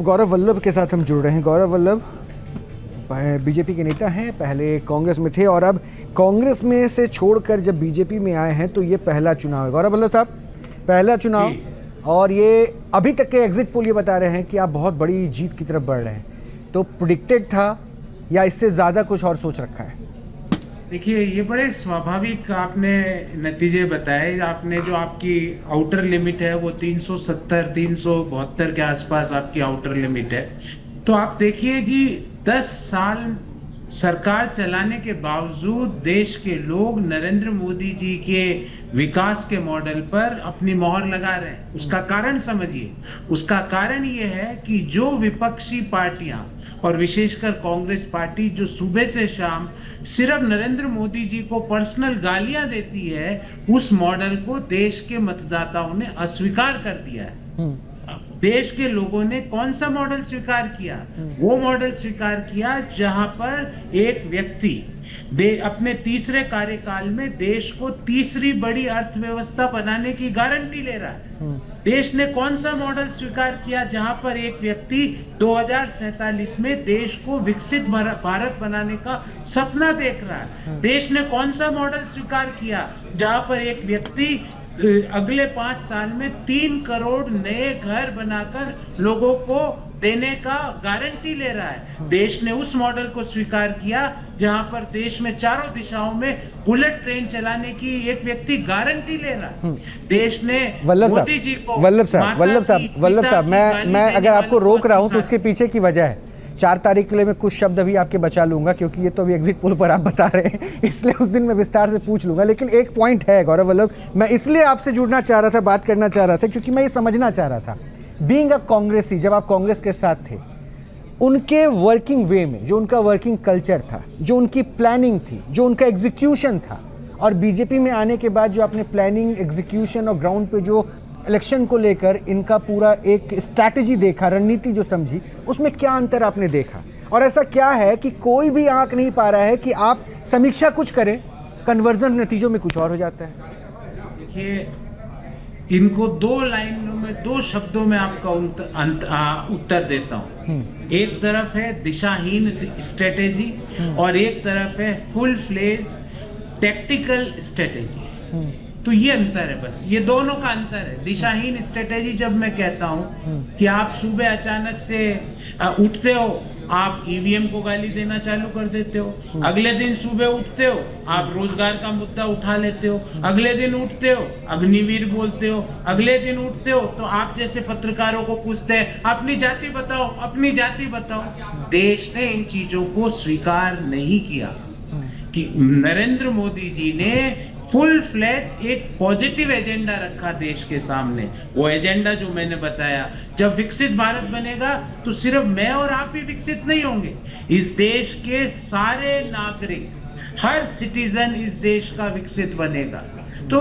गौरव वल्लभ के साथ हम जुड़ रहे हैं। गौरव वल्लभ बीजेपी के नेता हैं, पहले कांग्रेस में थे और अब कांग्रेस में से छोड़कर जब बीजेपी में आए हैं तो ये पहला चुनाव है। गौरव वल्लभ साहब, पहला चुनाव और ये अभी तक के एग्जिट पोल ये बता रहे हैं कि आप बहुत बड़ी जीत की तरफ बढ़ रहे हैं, तो प्रिडिक्टेड था या इससे ज़्यादा कुछ और सोच रखा है? देखिए, ये बड़े स्वाभाविक आपने नतीजे बताए। आपने जो आपकी आउटर लिमिट है वो 370 372 के आसपास आपकी आउटर लिमिट है। तो आप देखिए कि 10 साल सरकार चलाने के बावजूद देश के लोग नरेंद्र मोदी जी के विकास के मॉडल पर अपनी मोहर लगा रहे हैं। उसका कारण समझिए। उसका कारण ये है कि जो विपक्षी पार्टियां और विशेषकर कांग्रेस पार्टी जो सुबह से शाम सिर्फ नरेंद्र मोदी जी को पर्सनल गालियां देती है, उस मॉडल को देश के मतदाताओं ने अस्वीकार कर दिया है। देश के लोगों ने कौन सा मॉडल स्वीकार किया? वो मॉडल स्वीकार किया जहां पर एक व्यक्ति अपने तीसरे कार्यकाल में देश को तीसरी बड़ी अर्थव्यवस्था बनाने की गारंटी ले रहा है। देश ने कौन सा मॉडल स्वीकार किया जहां पर एक व्यक्ति 2047 में देश को विकसित भारत बनाने का सपना देख रहा है? देश ने कौन सा मॉडल स्वीकार किया जहां पर एक व्यक्ति अगले 5 साल में 3 करोड़ नए घर बनाकर लोगों को देने का गारंटी ले रहा है? देश ने उस मॉडल को स्वीकार किया जहां पर देश में चारों दिशाओं में बुलेट ट्रेन चलाने की एक व्यक्ति गारंटी ले रहा है। देश ने मोदी जी को वल्लभ साहब, मैं अगर आपको रोक रहा हूं तो उसके पीछे की वजह है। 4 तारीख के लिए मैं कुछ शब्द अभी आपके बचा लूंगा क्योंकि ये तो अभी एग्जिट पोल पर आप बता रहे हैं, इसलिए उस दिन मैं विस्तार से पूछ लूंगा। लेकिन एक पॉइंट है गौरव वल्लभ, मैं इसलिए आपसे जुड़ना चाह रहा था, बात करना चाह रहा था क्योंकि मैं ये समझना चाह रहा था, बीइंग अ कांग्रेसी, जब आप कांग्रेस के साथ थे, उनके वर्किंग वे में जो उनका वर्किंग कल्चर था, जो उनकी प्लानिंग थी, जो उनका एग्जीक्यूशन था, और बीजेपी में आने के बाद जो आपने प्लानिंग, एग्जीक्यूशन और ग्राउंड पे जो इलेक्शन को लेकर इनका पूरा एक स्ट्रैटेजी देखा, रणनीति जो समझी, उसमें क्या अंतर आपने देखा? और ऐसा क्या है कि कोई भी आंक नहीं पा रहा है कि आप समीक्षा कुछ करें, कन्वर्जन नतीजों में कुछ और हो जाता है? देखिए, इनको 2 लाइनों में, 2 शब्दों में आपका उत्तर देता हूं। एक तरफ है दिशाहीन स्ट्रेटेजी और एक तरफ है फुल फ्लेज टैक्टिकल स्ट्रेटेजी। तो ये अंतर है, बस ये दोनों का अंतर है। दिशाहीन स्ट्रेटेजी जब मैं कहता हूं कि आप सुबह अचानक से उठते हो, आप ईवीएम को गाली देना चालू कर देते हो, अगले दिन सुबह उठते हो आप रोजगार का मुद्दा उठा लेते हो, अगले दिन उठते हो अग्निवीर बोलते हो, अगले दिन उठते हो तो आप जैसे पत्रकारों को पूछते हैं अपनी जाति बताओ, अपनी जाति बताओ। देश ने इन चीजों को स्वीकार नहीं किया कि नरेंद्र मोदी जी ने फुल फ्लैज एक पॉजिटिव एजेंडा रखा देश के सामने। वो एजेंडा जो मैंने बताया, जब विकसित भारत बनेगा तो सिर्फ मैं और आप ही विकसित नहीं होंगे, इस देश के सारे नागरिक, हर सिटीजन इस देश का विकसित बनेगा। तो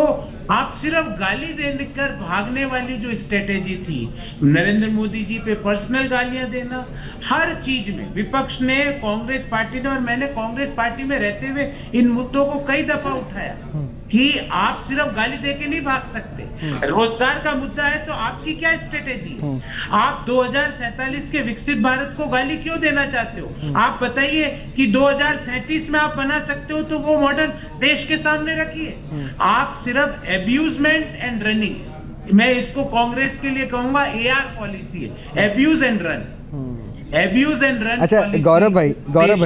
आप सिर्फ गाली देकर भागने वाली जो स्ट्रेटेजी थी, नरेंद्र मोदी जी पे पर्सनल गालियां देना, हर चीज में विपक्ष ने, कांग्रेस पार्टी ने, और मैंने कांग्रेस पार्टी में रहते हुए इन मुद्दों को कई दफा उठाया कि आप सिर्फ गाली देके नहीं भाग सकते। रोजगार का मुद्दा है तो आपकी क्या स्ट्रेटेजी है? आप 2047 के विकसित भारत को गाली क्यों देना चाहते हो? आप बताइए कि 2037 में आप बना सकते हो तो वो मॉडल देश के सामने रखिए। आप सिर्फ एब्यूजमेंट एंड रनिंग, मैं इसको कांग्रेस के लिए कहूंगा AR पॉलिसी है, abuse and run. Abuse and run. अच्छा गौरव भाई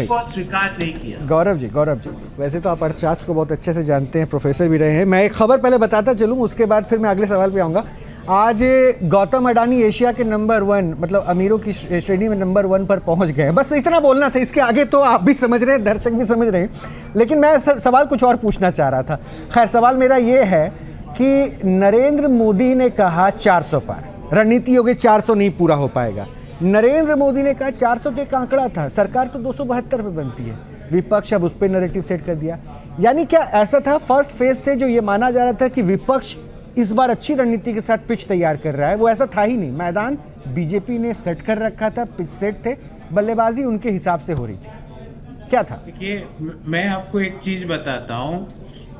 को स्वीकार नहीं किया। गौरव जी, वैसे तो आप अर्थशास्त्र को बहुत अच्छे से जानते हैं, प्रोफेसर भी रहे हैं। मैं एक खबर पहले बताता चलूँ, उसके बाद फिर मैं अगले सवाल पे आऊँगा। आज गौतम अडानी एशिया के नंबर 1, मतलब अमीरों की श्रेणी में नंबर 1 पर पहुंच गए। बस इतना बोलना था, इसके आगे तो आप भी समझ रहे हैं, दर्शक भी समझ रहे हैं, लेकिन मैं सवाल कुछ और पूछना चाह रहा था। खैर, सवाल मेरा ये है कि नरेंद्र मोदी ने कहा 400 पार, रणनीति हो गई 400 नहीं पूरा हो पाएगा। नरेंद्र मोदी ने कहा 400 तो एक आंकड़ा था, सरकार तो 272 पे बनती है, विपक्ष अब उस पर नैरेटिव सेट कर दिया। यानी क्या ऐसा था फर्स्ट फेज से जो ये माना जा रहा था कि विपक्ष इस बार अच्छी रणनीति के साथ पिच तैयार कर रहा है, वो ऐसा था ही नहीं? मैदान बीजेपी ने सेट कर रखा था, पिच सेट थे, बल्लेबाजी उनके हिसाब से हो रही थी, क्या था? देखिए, मैं आपको एक चीज बताता हूं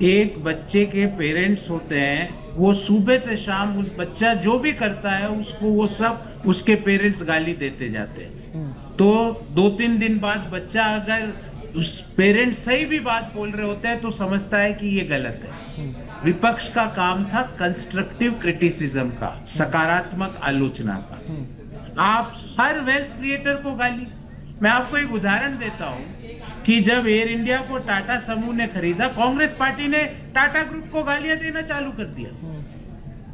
एक बच्चे के पेरेंट्स होते हैं, वो सुबह से शाम उस बच्चा जो भी करता है उसको वो सब उसके पेरेंट्स गाली देते जाते हैं। तो 2-3 दिन बाद बच्चा अगर उस पेरेंट्स सही भी बात बोल रहे होते हैं तो समझता है कि ये गलत है। विपक्ष का काम था कंस्ट्रक्टिव क्रिटिसिज्म का, सकारात्मक आलोचना का। आप हर वेल्थ क्रिएटर को गाली। मैं आपको एक उदाहरण देता हूं कि जब एयर इंडिया को टाटा समूह ने खरीदा, कांग्रेस पार्टी ने टाटा ग्रुप को गालियां देना चालू कर दिया।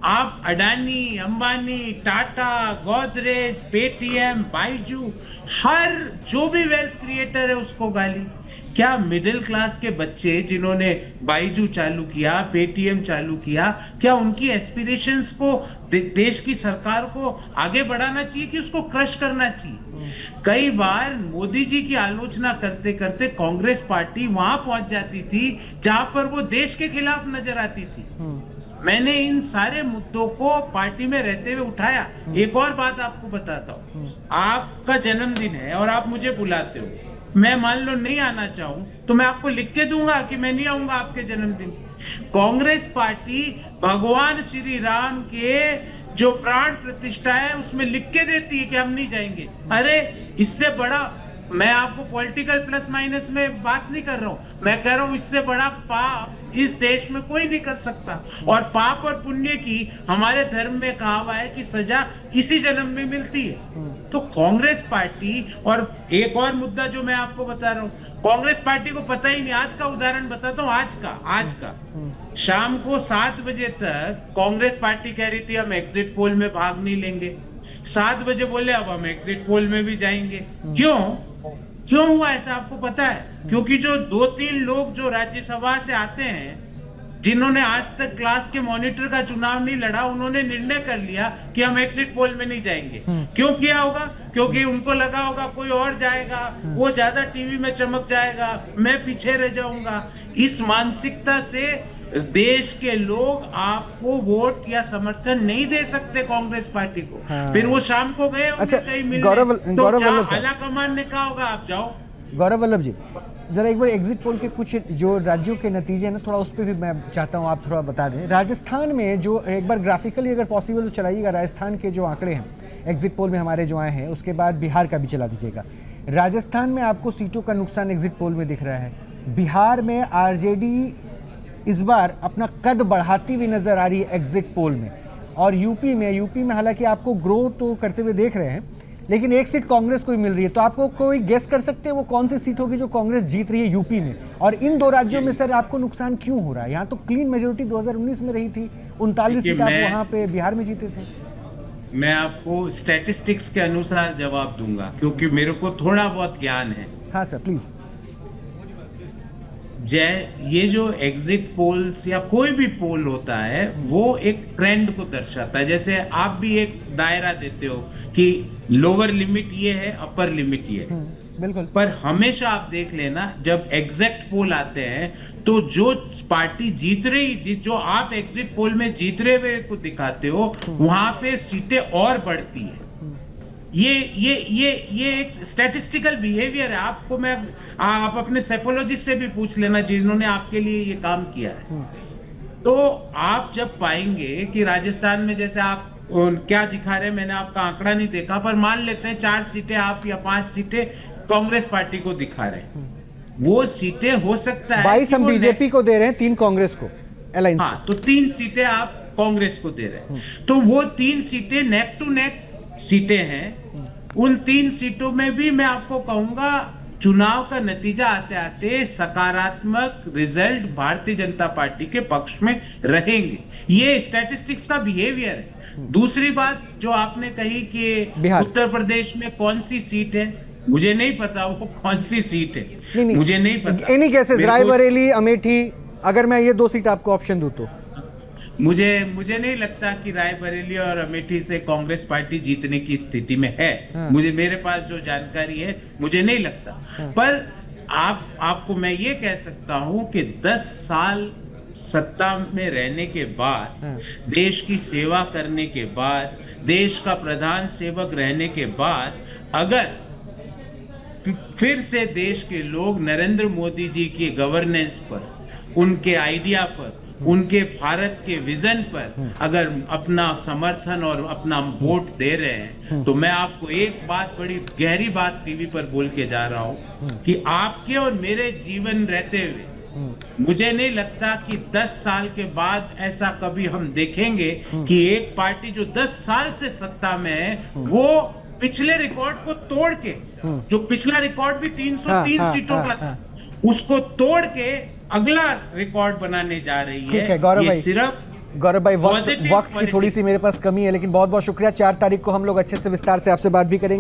आप अडानी, अंबानी, टाटा, गोदरेज, पेटीएम, बाइजू, हर जो भी वेल्थ क्रिएटर है उसको गाली। क्या मिडिल क्लास के बच्चे जिन्होंने बाइजू चालू किया, पेटीएम चालू किया, क्या उनकी एस्पिरेशंस को देश की सरकार को आगे बढ़ाना चाहिए कि उसको क्रश करना चाहिए? कई बार मोदी जी की आलोचना करते करते कांग्रेस पार्टी वहां पहुंच जाती थी जहां पर वो देश के खिलाफ नजर आती थी। मैंने इन सारे मुद्दों को पार्टी में रहते हुए उठाया। एक और बात आपको बताता हूँ, आपका जन्मदिन है और आप मुझे बुलाते हो, मैं मान लो नहीं आना चाहूं तो मैं आपको लिख के दूंगा कि मैं नहीं आऊंगा आपके जन्मदिन। कांग्रेस पार्टी भगवान श्री राम के जो प्राण प्रतिष्ठा है उसमें लिख के देती है कि हम नहीं जाएंगे। अरे इससे बड़ा, मैं आपको पॉलिटिकल प्लस माइनस में बात नहीं कर रहा हूं, मैं कह रहा हूं इससे बड़ा पाप इस देश में कोई नहीं कर सकता। और पाप और पुण्य की हमारे धर्म में कहा हुआ है कि सजा इसी जन्म में मिलती है। तो कांग्रेस पार्टी, और एक और मुद्दा जो मैं आपको बता रहा हूं, कांग्रेस पार्टी को पता ही नहीं। आज का उदाहरण बताता हूं, आज का शाम को 7 बजे तक कांग्रेस पार्टी कह रही थी हम एग्जिट पोल में भाग नहीं लेंगे। 7 बजे बोले अब हम एग्जिट पोल में भी जाएंगे। क्यों हुआ ऐसा आपको पता है? क्योंकि जो 2-3 लोग जो राज्यसभा से आते हैं, जिन्होंने आज तक क्लास के मॉनिटर का चुनाव नहीं लड़ा, उन्होंने निर्णय कर लिया कि हम एग्जिट पोल में नहीं जाएंगे। क्यों किया होगा? क्योंकि उनको लगा होगा कोई और जाएगा, वो ज्यादा टीवी में चमक जाएगा, मैं पीछे रह जाऊंगा। इस मानसिकता से देश के लोग आपको वोट या समर्थन नहीं दे सकते कांग्रेस पार्टी को। फिर वो शाम को गए, अच्छा, कहीं मिलने, गौरव वल्लभ आला कमान ने कहा होगा आप जाओ। गौरव वल्लभ जी, जरा एक बार एग्जिट पोल के कुछ जो राज्यों के नतीजे हैं ना, थोड़ा उस पर भी मैं चाहता हूँ आप थोड़ा बता दें। राजस्थान में जो एक बार ग्राफिकली अगर पॉसिबल तो चलाइएगा, राजस्थान के जो आंकड़े हैं एग्जिट पोल में हमारे जो आए हैं, उसके बाद बिहार का भी चला दीजिएगा। राजस्थान में आपको सीटों का नुकसान एग्जिट पोल में दिख रहा है। बिहार में आरजेडी इस बार अपना कद बढ़ाती हुई नजर आ रही है एग्जिट पोल में। और यूपी में हालांकि आपको ग्रो तो करते हुए देख रहे हैं, लेकिन एक सीट कांग्रेस को ही मिल रही है। तो आपको कोई गेस कर सकते हैं वो कौन सी सीट होगी जो कांग्रेस जीत रही है यूपी में? और इन 2 राज्यों में सर आपको नुकसान क्यों हो रहा है? यहाँ तो क्लीन मेजोरिटी 2019 में रही थी, 39 सीट आप वहाँ पे बिहार में जीते थे। मैं आपको स्टैटिस्टिक्स के अनुसार जवाब दूंगा क्योंकि मेरे को थोड़ा बहुत ज्ञान है। हाँ सर प्लीज। ये जो एग्जिट पोल्स या कोई भी पोल होता है वो एक ट्रेंड को दर्शाता है। जैसे आप भी एक दायरा देते हो कि लोअर लिमिट ये है, अपर लिमिट ये है, बिल्कुल। पर हमेशा आप देख लेना जब एग्जैक्ट पोल आते हैं तो जो पार्टी जीत रही, जो आप एग्जिट पोल में जीत रहे हुए को दिखाते हो, वहां पे सीटें और बढ़ती है। ये एक स्टैटिस्टिकल बिहेवियर है। आपको आप अपने साइकोलॉजिस्ट से भी पूछ लेना जिन्होंने आपके लिए ये काम किया है। तो आप जब पाएंगे कि राजस्थान में जैसे आप क्या दिखा रहे हैं, मैंने आपका आंकड़ा नहीं देखा, पर मान लेते हैं 4 सीटें आप या 5 सीटें कांग्रेस पार्टी को दिखा रहे हैं। वो सीटें हो सकता है 22 हम बीजेपी को दे रहे हैं, 3 कांग्रेस को अलायंस। हाँ, तो 3 सीटें आप कांग्रेस को दे रहे हैं। तो वो 3 सीटें नेक टू नेक सीटें हैं। उन 3 सीटों में भी मैं आपको कहूंगा चुनाव का नतीजा आते आते सकारात्मक रिजल्ट भारतीय जनता पार्टी के पक्ष में रहेंगे। ये स्टैटिस्टिक्स का बिहेवियर है। दूसरी बात जो आपने कही कि उत्तर प्रदेश में कौन सी सीट है, मुझे नहीं पता वो कौन सी सीट है। नहीं। मुझे नहीं पता। एनी केसेस रायबरेली, अमेठी, अगर मैं ये 2 सीट आपको ऑप्शन दूं तो मुझे नहीं लगता कि रायबरेली और अमेठी से कांग्रेस पार्टी जीतने की स्थिति में है। हाँ। मेरे पास जो जानकारी है मुझे नहीं लगता। हाँ। पर आपको मैं ये कह सकता हूं कि 10 साल सत्ता में रहने के बाद, हाँ। देश की सेवा करने के बाद, देश का प्रधान सेवक रहने के बाद, अगर फिर से देश के लोग नरेंद्र मोदी जी की गवर्नेंस पर उनके आइडिया पर, उनके भारत के विजन पर अगर अपना समर्थन और अपना वोट दे रहे हैं, तो मैं आपको एक बात, बड़ी गहरी बात टीवी पर बोल के जा रहा हूं कि आपके और मेरे जीवन रहते हुए मुझे नहीं लगता कि 10 साल के बाद ऐसा कभी हम देखेंगे कि एक पार्टी जो 10 साल से सत्ता में है, वो पिछले रिकॉर्ड को तोड़ के, जो पिछला रिकॉर्ड भी 303 सीटों का था, उसको तोड़ के अगला रिकॉर्ड बनाने जा रही है। ठीक है गौरव भाई, सिर्फ गौरव भाई वक्त की थोड़ी सी मेरे पास कमी है, लेकिन बहुत बहुत शुक्रिया। 4 तारीख को हम लोग अच्छे से विस्तार से आपसे बात भी करेंगे।